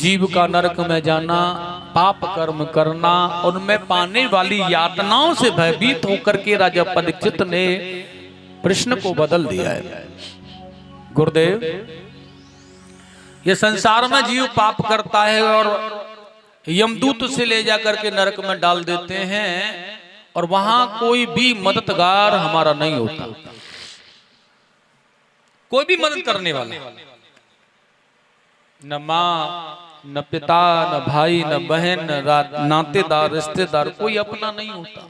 जीव का नरक में जाना, पाप कर्म करना, उनमें पाने वाली यातनाओं से भयभीत होकर के राजा परीक्षित ने प्रश्न को बदल दिया है। गुरुदेव, ये संसार में जीव पाप करता है और यमदूत से ले जाकर के नरक में डाल देते हैं और वहां कोई भी मददगार हमारा नहीं होता, कोई भी मदद करने वाला, न माँ न पिता न भाई न बहन न नातेदार रिश्तेदार, कोई अपना नहीं होता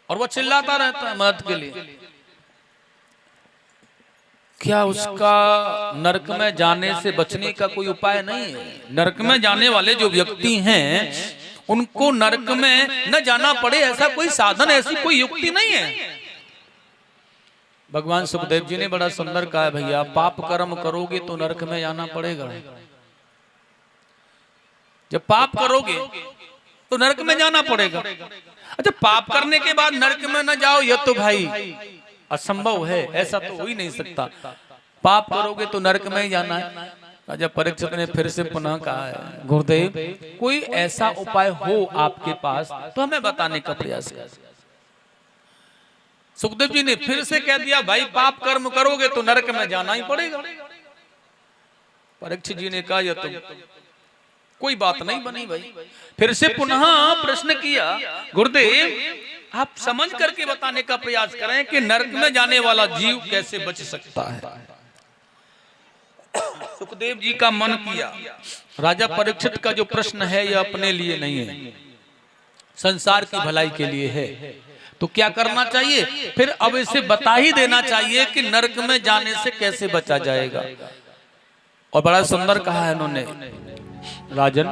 और वो चिल्लाता रहता है मदद के लिए। क्या उसका नरक में जाने से बचने का कोई उपाय नहीं है? नरक में जाने वाले जो व्यक्ति हैं उनको नरक में न जाना पड़े ऐसा कोई साधन, ऐसी कोई युक्ति नहीं है। भगवान सुखदेव जी ने बड़ा सुंदर कहा है, भैया पाप कर्म करोगे तो नरक में जाना पड़ेगा। जब पाप करोगे तो नरक में जाना पड़ेगा। अच्छा, पाप करने के बाद नरक में न जाओ यह तो भाई असंभव है, ऐसा तो हो ही नहीं सकता। पाप करोगे तो नरक में ही जाना है। राजा परीक्षित ने फिर से पुनः कहा है, गुरुदेव कोई ऐसा उपाय हो आपके पास तो हमें बताने का प्रयास करें। सुखदेव जी ने फिर से कह दिया, भाई पाप कर्म करोगे तो नरक में जाना ही पड़ेगा। परीक्षित जी ने कहा, यह तो कोई बात नहीं बनी भाई। फिर से पुनः प्रश्न किया, गुरुदेव आप समझ करके बताने का प्रयास करें कि नरक में जाने वाला जीव कैसे बच सकता है। सुखदेव जी का मन किया, राजा परीक्षित का जो प्रश्न है यह अपने लिए नहीं है, संसार की भलाई के लिए है। तो क्या करना चाहिए? फिर अब इसे बता ही देना चाहिए कि नरक में जाने से कैसे बचा जाएगा। और बड़ा सुंदर कहा है इन्होंने, राजन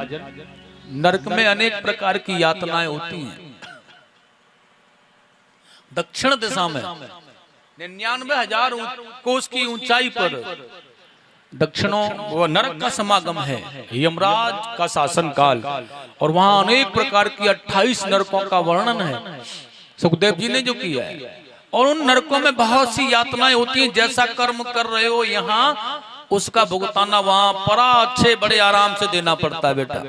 नरक में अनेक प्रकार की यातनाएं होती हैं। दक्षिण दिशा में 99,000 कोस की ऊंचाई पर दक्षिणों वो नरक का समागम है, यमराज का शासन काल, और वहां अनेक प्रकार की 28 नरकों का वर्णन है सुखदेव जी ने जो किया है। और उन नरकों में बहुत सी यातनाएं होती हैं। जैसा कर्म कर रहे हो यहाँ उसका भुगताना वहां बड़ा अच्छे बड़े आराम से देना पड़ता है बेटा।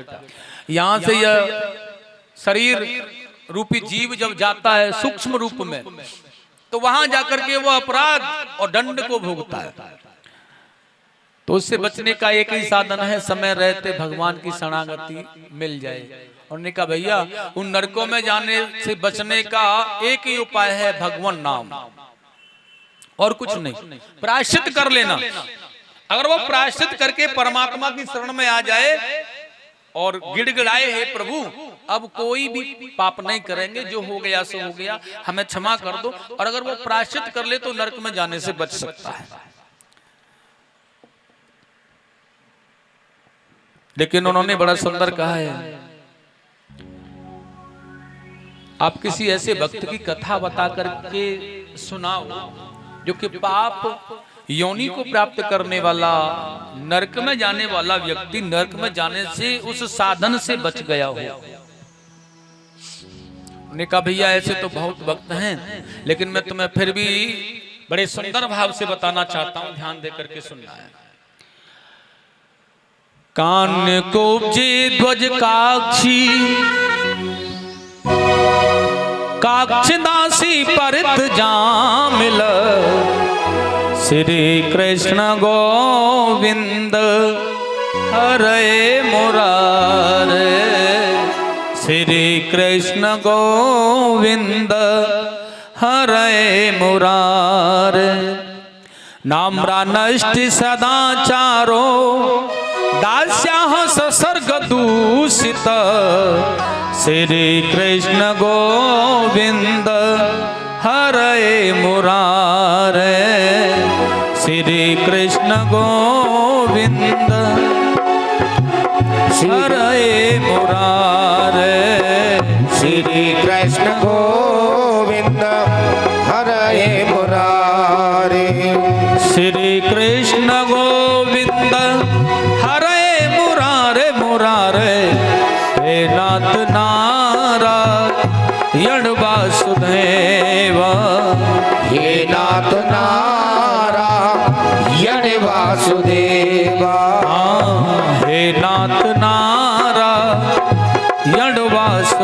यहाँ से यह शरीर रूपी जीव जब जाता है सूक्ष्म रूप में तो वहां जाकर के वो अपराध और दंड को भोगता है। तो उससे बचने का एक ही साधन है, समय रहते भगवान की शरणागति मिल जाए। उन्होंने कहा भैया उन नरकों में जाने से बचने का एक ही उपाय है, भगवान नाम, और कुछ नहीं। प्रायश्चित कर लेना। अगर वो प्रायश्चित करके परमात्मा की शरण में आ जाए और गिड़गिड़ाए, हे प्रभु अब कोई भी पाप नहीं करेंगे, जो हो गया सो हो गया, हमें क्षमा कर दो, और अगर वो प्रायश्चित कर ले तो नरक में जाने से बच सकता है। लेकिन उन्होंने बड़ा सुंदर कहा है, आप किसी ऐसे भक्त की कथा बता करके सुनाओ जो कि पाप योनि को प्राप्त करने वाला, नरक में जाने वाला व्यक्ति नरक में जाने से उस साधन से बच गया हो। उन्होंने कहा भैया ऐसे तो बहुत भक्त हैं, लेकिन मैं तुम्हें फिर भी बड़े सुंदर भाव से बताना चाहता हूं, ध्यान देकर के सुनना है। कान को जे ध्वज काक्षी काक्षदासी परित जामिल, श्री कृष्ण गोविंद हरे मुरारे, श्री कृष्ण गोविंद हरे मुरारे। नाम्रा नष्ट सदाचारो दास्याः ससर्ग दूषित, श्री कृष्ण गोविंद हरे मुरारे, श्री कृष्ण गोविंद हरे मुरारे, श्री कृष्ण गोविंद हरे मुरारे, श्री कृष्ण गोविंद हरे मुरारे मुरारे। हे नाथ नारायण वासुदेव, हे नाथ नारायण वासुदेव,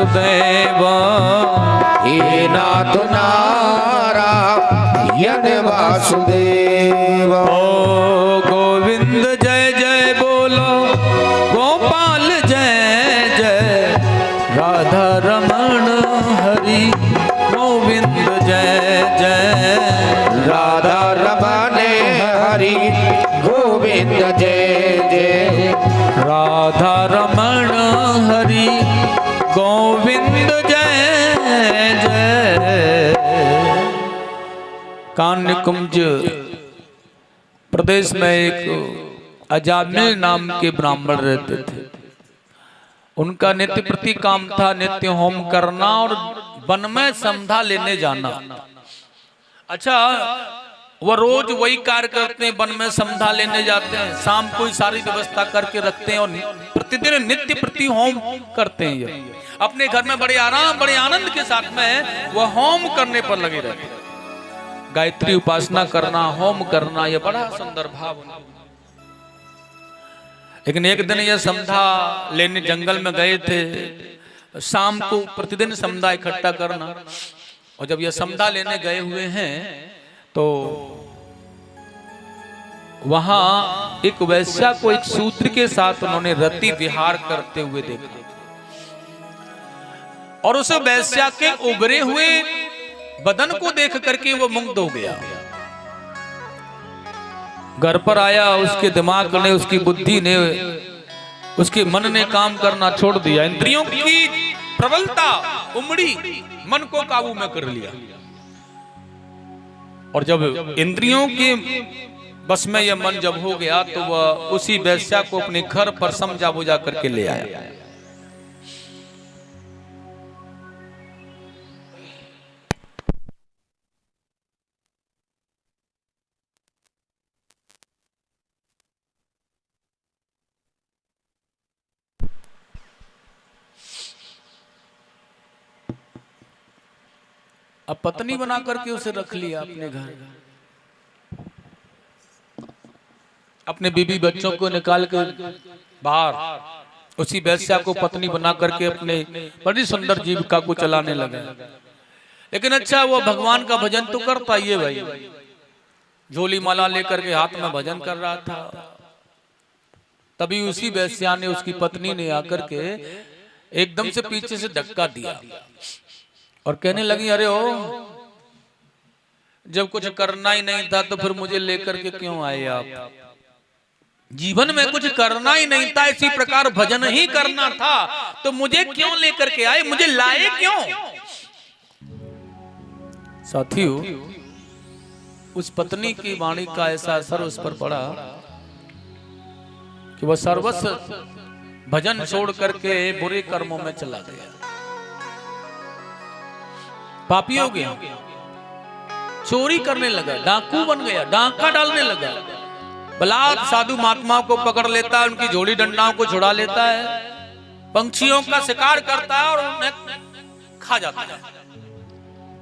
वासुदेव हे नाथ नारायण वासुदेव। ओ गोविंद जय जय बोलो, गोपाल जय जय, राधा रमण हरि गोविंद जय जय, राधा रमण हरि गोविंद जय जय, राधा रमण हरि गोविंद जय जय। कान्य कुंज प्रदेश में एक अजामिल नाम के ब्राह्मण रहते थे। उनका नित्य प्रति काम था नित्य होम करना और वन में समधा लेने जाना। अच्छा, वह रोज वही कार्य करते हैं, वन में समधा लेने जाते हैं, शाम को ही सारी व्यवस्था करके रखते हैं और प्रतिदिन नित्य प्रति होम करते हैं। ये अपने घर में बड़े आराम बड़े आनंद के साथ में वह होम करने पर लगे रहते हैं। गायत्री उपासना करना, होम करना, यह बड़ा सुंदर भाव। लेकिन एक दिन यह समधा लेने जंगल में गए थे। शाम को प्रतिदिन समधा इकट्ठा करना, और जब यह समधा लेने गए हुए हैं तो वहां एक वैश्या को एक सूत्र के साथ उन्होंने रति विहार करते हुए देखा, और उस वैश्या के उभरे हुए बदन को देख करके वो मुग्ध हो गया। घर पर आया, उसके दिमाग ने, उसकी बुद्धि ने, उसके मन ने काम करना छोड़ दिया। इंद्रियों की प्रबलता उमड़ी, मन को काबू में कर लिया। और जब इंद्रियों के बस में यह मन जब हो गया तो वह उसी वैश्या को अपने घर पर समझा बुझा करके ले आया। अब पत्नी बना करके उसे रख लिया अपने घर। अपने बीबी बच्चों को निकाल कर बाहर उसी वैश्या को पत्नी बना करके अपने बड़ी सुंदर जीविका को चलाने लगा। लेकिन अच्छा, वो भगवान का भजन तो करता ही है भाई। झोली माला लेकर के हाथ में भजन कर रहा था। तभी उसी वैश्या ने, उसकी पत्नी ने आकर के एकदम से पीछे से धक्का दिया और कहने लगी, अरे ओ, जब कुछ करना ही नहीं था तो फिर मुझे लेकर के क्यों आए आप? जीवन में कुछ करना ही नहीं था, इसी प्रकार भजन ही करना था, तो मुझे क्यों लेकर के आए, मुझे लाए क्यों? साथियों, उस पत्नी की वाणी का ऐसा असर उस पर पड़ा कि वह सर्वस्व भजन छोड़ करके बुरे कर्मों में चला गया, पापी हो गया, चोरी करने लगा, डाकू बन गया, डाका डालने लगा, बलात् साधु महात्माओं को पकड़ लेता है, उनकी झोली डंडाओं को छुड़ा लेता है, पंछियों का शिकार करता है और उन्हें खा जाता है।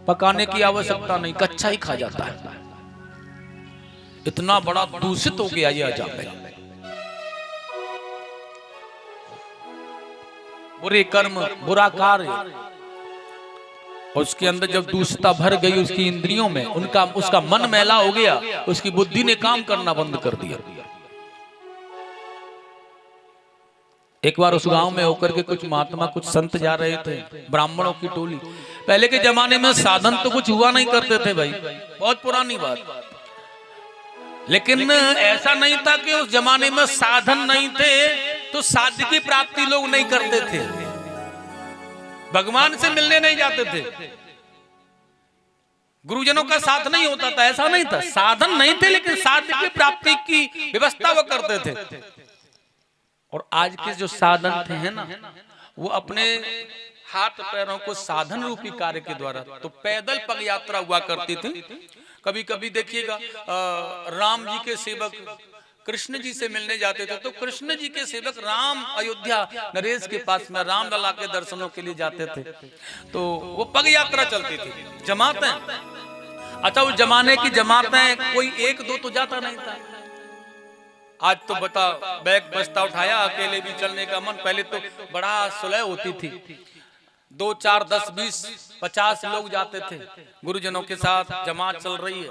पकाने की आवश्यकता नहीं, कच्चा ही खा जाता है। इतना बड़ा दूषित हो गया यह अजामिल। बुरे कर्म, बुरा कार्य, उसके अंदर जब दूषितता भर गई उसकी इंद्रियों में, उसका मन मैला हो गया, उसकी बुद्धि ने काम करना बंद कर दिया। एक बार उस गांव में होकर के कुछ महात्मा, कुछ संत जा रहे थे, ब्राह्मणों की टोली। पहले के जमाने में साधन तो कुछ हुआ नहीं करते थे भाई, बहुत पुरानी बात। लेकिन ऐसा नहीं था कि उस जमाने में साधन नहीं थे तो साध्य की प्राप्ति लोग नहीं करते थे, भगवान से मिलने नहीं जाते थे, गुरुजनों का साथ नहीं होता था, ऐसा नहीं था। साधन नहीं थे लेकिन साध्य की प्राप्ति की व्यवस्था वो करते थे। और आज के जो साधन थे है ना, वो अपने हाथ पैरों को साधन रूपी कार्य के द्वारा, तो पैदल पग यात्रा हुआ करती थी। कभी कभी देखिएगा राम जी के सेवक कृष्ण जी से मिलने जाते थे, तो कृष्ण जी के सेवक राम अयोध्या नरेश के पास में रामलला के दर्शनों के लिए जाते थे, तो वो पग यात्रा चलती थी, जमातें। अच्छा, उस जमाने की जमातें कोई एक दो तो जाता नहीं था। आज तो बता, बैग बस्ता उठाया, अकेले भी चलने का मन। पहले तो बड़ा सुलह होती थी, 2, 4, 10, 20, 50 लोग जाते थे गुरुजनों के साथ। जमात चल रही है,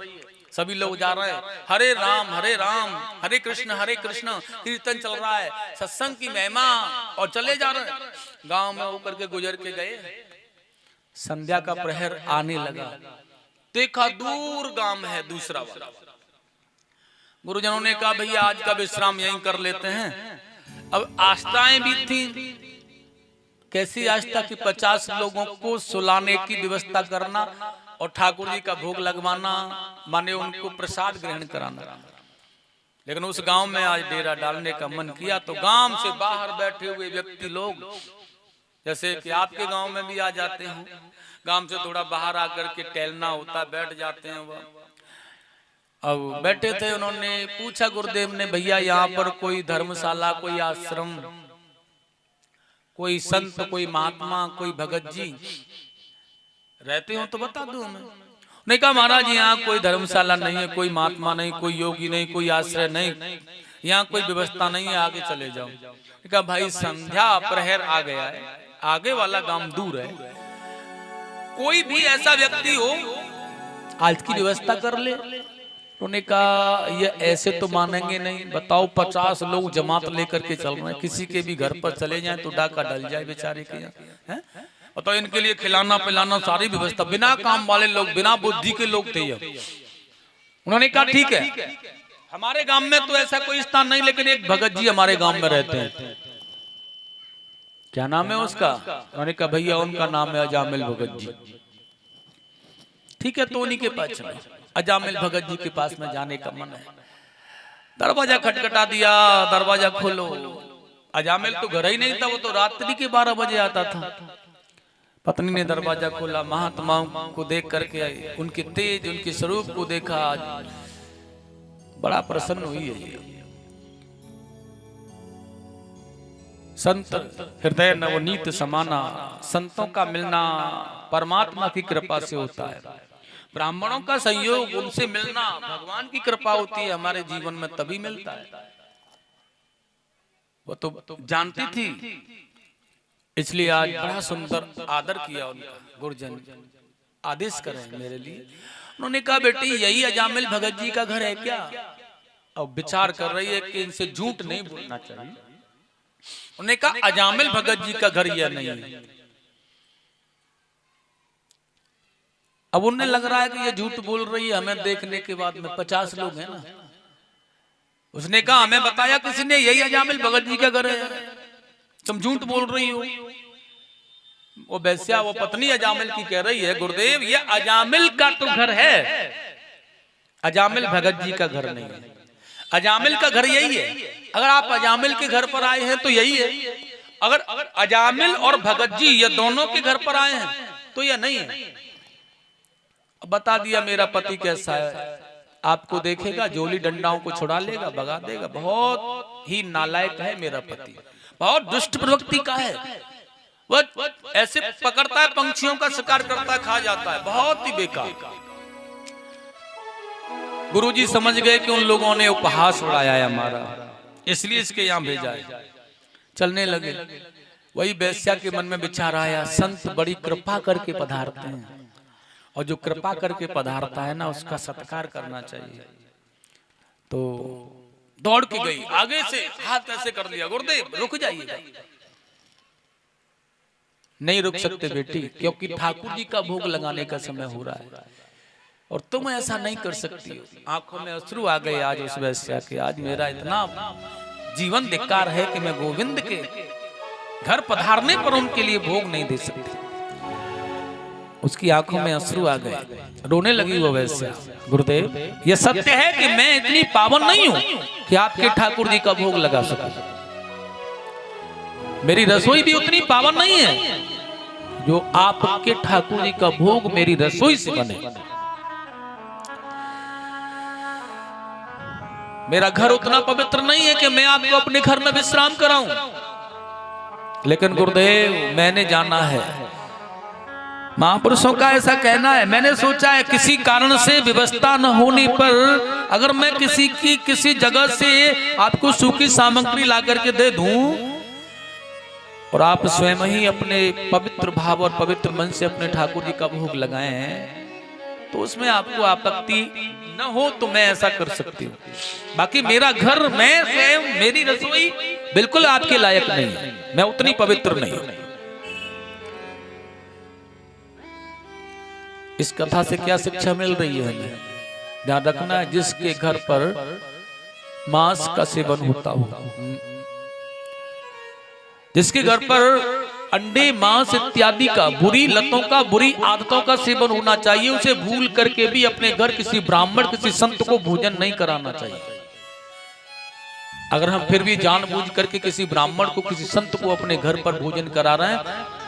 सभी लोग जा रहे हैं, हरे राम हरे कृष्ण कीर्तन चल रहा है, सत्संग की महिमा, और चले जा रहे हैं। गांव में होकर के गुजर के गए, संध्या का प्रहर आने लगा, देखा दूर गांव है दूसरा वाला। गुरुजनों ने कहा भैया आज का विश्राम यहीं कर लेते हैं। अब आस्थाएं भी थी, कैसी आस्था की 50 लोगों को सुलाने की व्यवस्था करना और ठाकुर जी का भोग लगवाना, माने उनको प्रसाद ग्रहण कराना। लेकिन उस गांव में आज डेरा डालने का मन किया तो गांव से बाहर बैठे हुए व्यक्ति लोग, जैसे कि आपके गांव में भी आ जाते हैं, गांव से थोड़ा बाहर आकर के टहलना होता, बैठ जाते हैं। वह अब बैठे थे, उन्होंने पूछा गुरुदेव ने, भैया यहाँ पर कोई धर्मशाला, कोई आश्रम, कोई संत, कोई महात्मा, कोई भगत जी रहते हो तो बता दो हमें। नहीं कहा महाराज यहाँ कोई धर्मशाला नहीं है, कोई महात्मा नहीं, कोई योगी नहीं, कोई आश्रय नहीं, यहाँ कोई व्यवस्था नहीं है, आगे चले जाओ। कहा भाई संध्या प्रहर आ गया है, आगे वाला गांव दूर है, कोई भी ऐसा व्यक्ति हो आज की व्यवस्था कर ले। उन्होंने कहा ये ऐसे तो मानेंगे नहीं, बताओ 50 लोग जमात लेकर के चल रहे हैं, किसी के भी घर पर चले जाएं तो डाका डल जाए बेचारे के यहाँ। बताओ इनके लिए खिलाना पिलाना सारी व्यवस्था, बिना काम वाले लोग, बिना बुद्धि के लोग थे ये। उन्होंने कहा ठीक है, हमारे गांव में तो ऐसा कोई स्थान नहीं, लेकिन एक भगत जी हमारे गांव में रहते हैं। क्या नाम है उसका? उन्होंने कहा भैया उनका नाम है अजामिल भगत जी। ठीक है, तो उन्हीं के पास चलो। अजामिल भगत जी के पास में जाने का मन है, दरवाजा खटखटा दिया, दरवाजा खोलो। अजामिल तो घर ही नहीं था, वो तो रात्रि के 12 बजे आता था। पत्नी ने दरवाजा खोला, महात्माओं को देख करके आई, उनके तेज, उनके स्वरूप को देखा, बड़ा प्रसन्न हुई है। संत हृदय नवनीत समाना, संतों का मिलना परमात्मा की कृपा से होता है। ब्राह्मणों का सहयोग, उनसे मिलना भगवान की कृपा होती है, हमारे जीवन में तभी मिलता है। वो तो जानती थी, इसलिए आज बड़ा सुंदर आदर किया उनका। गुरुजन आदेश करें मेरे लिए। उन्होंने कहा बेटी यही अजामिल भगत जी का घर है क्या? अब विचार कर रही है कि इनसे झूठ नहीं बोलना चाहिए। उन्होंने कहा अजामिल भगत जी का घर यह नहीं है। अब उन्हें लग रहा है कि ये झूठ बोल रही है, हमें देखने के बाद में 50 लोग हैं ना। उसने कहा हमें बताया किसी ने, यही अजामिल भगत जी का घर है, तुम झूठ बोल रही हो। वो वैश्या, वो पत्नी अजामिल की कह रही है गुरुदेव ये अजामिल का तो घर है, अजामिल भगत जी का घर नहीं है। अजामिल का घर यही है। अगर आप अजामिल के घर पर आए हैं तो यही है, अगर अजामिल और भगत जी ये दोनों के घर पर आए हैं तो यह नहीं है। बता दिया मेरा पति कैसा है, आपको देखेगा जोली डंडाओं को छुड़ा लेगा, भगा देगा, बहुत ही नालायक है मेरा पति, बहुत दुष्ट प्रवृत्ति का है, वह ऐसे पकड़ता है, पंछियों का शिकार करता है, खा जाता है, बहुत ही बेकार। गुरुजी समझ गए कि उन लोगों ने उपहास उड़ाया है हमारा, इसलिए इसके यहाँ भेजा है। चलने लगे। वही वैश्या के मन में विचार आया, संत बड़ी कृपा करके पधारते हैं, और जो कृपा करके पधारता है ना उसका सत्कार करना चाहिए। तो दौड़ के गई, आगे से हाथ ऐसे कर लिया, गुरुदेव रुक जाइएगा। नहीं रुक सकते बेटी, क्योंकि ठाकुर जी का भोग लगाने का समय हो रहा है और तुम ऐसा नहीं कर सकती हो। आंखों में अश्रु आ गए आज उस वैश्या के, आज मेरा इतना जीवन धिक्कार है कि मैं गोविंद के घर पधारने पर उनके लिए भोग नहीं दे सकती। उसकी आंखों में अश्रु आ गए, रोने लगी वो वैश्या। गुरुदेव ये सत्य है कि मैं इतनी पावन नहीं हूं कि आपके ठाकुर जी का भोग लगा सकूं। मेरी रसोई भी उतनी पावन नहीं है जो आपके ठाकुर जी का भोग मेरी रसोई से बने। मेरा घर उतना पवित्र नहीं है कि मैं आपको अपने घर में विश्राम कराऊं। लेकिन गुरुदेव मैंने जाना है, महापुरुषों का ऐसा कहना है, मैंने सोचा है किसी कारण से व्यवस्था न होने पर अगर मैं किसी जगह से आपको सूखी सामग्री ला करके दे दूं और आप स्वयं ही अपने पवित्र भाव और पवित्र मन से अपने ठाकुर जी का भोग लगाए हैं, तो उसमें आपको आपत्ति न हो तो मैं ऐसा कर सकती हूँ। बाकी मेरा घर, मैं स्वयं, मेरी रसोई बिल्कुल आपके लायक नहीं है, मैं उतनी पवित्र नहीं हूं। इस कथा से क्या शिक्षा मिल रही है हमें? ध्यान रखना है, जिसके घर पर मांस का सेवन होता हो, जिसके घर पर अंडे, मांस इत्यादि का, बुरी लतों का, बुरी आदतों का सेवन होना चाहिए, उसे भूल करके भी अपने घर किसी ब्राह्मण, किसी संत को भोजन नहीं कराना चाहिए। अगर हम फिर भी जानबूझ करके किसी ब्राह्मण को, किसी संत को अपने घर पर भोजन करा रहे हैं,